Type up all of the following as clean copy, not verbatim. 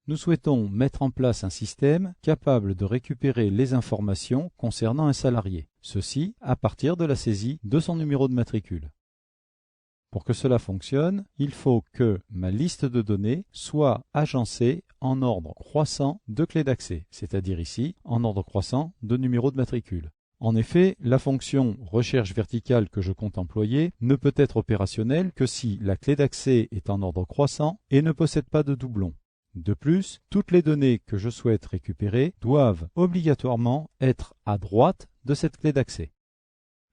Nous souhaitons mettre en place un système capable de récupérer les informations concernant un salarié, ceci à partir de la saisie de son numéro de matricule. Pour que cela fonctionne, il faut que ma liste de données soit agencée en ordre croissant de clés d'accès, c'est-à-dire ici en ordre croissant de numéro de matricule. En effet, la fonction recherche verticale que je compte employer ne peut être opérationnelle que si la clé d'accès est en ordre croissant et ne possède pas de doublon. De plus, toutes les données que je souhaite récupérer doivent obligatoirement être à droite de cette clé d'accès.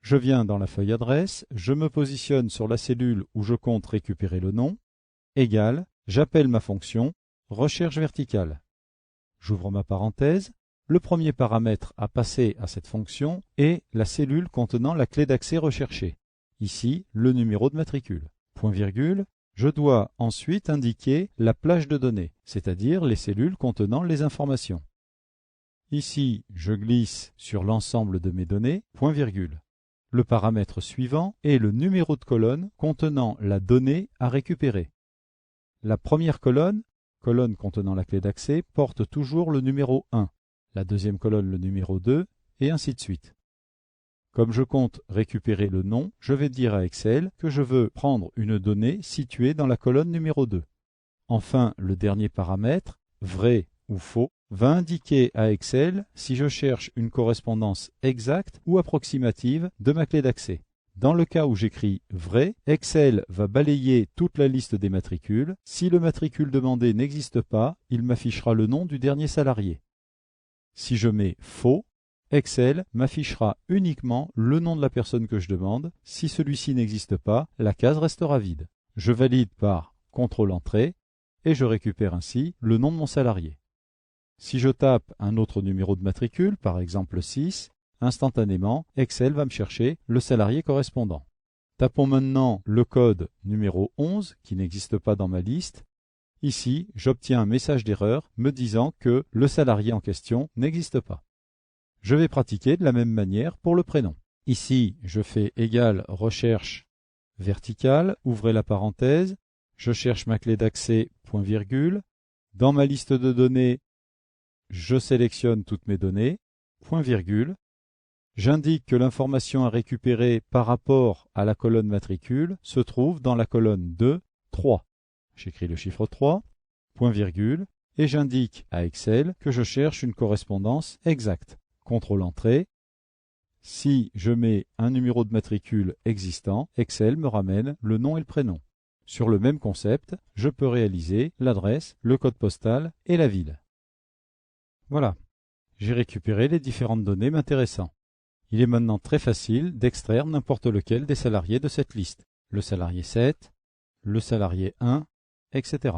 Je viens dans la feuille adresse, je me positionne sur la cellule où je compte récupérer le nom, égale, j'appelle ma fonction recherche verticale. J'ouvre ma parenthèse, le premier paramètre à passer à cette fonction est la cellule contenant la clé d'accès recherchée, ici le numéro de matricule. Point virgule, je dois ensuite indiquer la plage de données, c'est-à-dire les cellules contenant les informations. Ici, je glisse sur l'ensemble de mes données, point virgule. Le paramètre suivant est le numéro de colonne contenant la donnée à récupérer. La première colonne contenant la clé d'accès, porte toujours le numéro 1, la deuxième colonne le numéro 2, et ainsi de suite. Comme je compte récupérer le nom, je vais dire à Excel que je veux prendre une donnée située dans la colonne numéro 2. Enfin, le dernier paramètre, vrai ou faux, va indiquer à Excel si je cherche une correspondance exacte ou approximative de ma clé d'accès. Dans le cas où j'écris vrai, Excel va balayer toute la liste des matricules. Si le matricule demandé n'existe pas, il m'affichera le nom du dernier salarié. Si je mets faux, Excel m'affichera uniquement le nom de la personne que je demande. Si celui-ci n'existe pas, la case restera vide. Je valide par CTRL-Entrée et je récupère ainsi le nom de mon salarié. Si je tape un autre numéro de matricule, par exemple 6, instantanément, Excel va me chercher le salarié correspondant. Tapons maintenant le code numéro 11 qui n'existe pas dans ma liste. Ici, j'obtiens un message d'erreur me disant que le salarié en question n'existe pas. Je vais pratiquer de la même manière pour le prénom. Ici, je fais égal recherche verticale, ouvrez la parenthèse, je cherche ma clé d'accès, point virgule. Dans ma liste de données, je sélectionne toutes mes données, point virgule. J'indique que l'information à récupérer par rapport à la colonne matricule se trouve dans la colonne 2, 3. J'écris le chiffre 3, point virgule, et j'indique à Excel que je cherche une correspondance exacte. CTRL-Entrée. Si je mets un numéro de matricule existant, Excel me ramène le nom et le prénom. Sur le même concept, je peux réaliser l'adresse, le code postal et la ville. Voilà, j'ai récupéré les différentes données m'intéressant. Il est maintenant très facile d'extraire n'importe lequel des salariés de cette liste. Le salarié 7, le salarié 1, etc.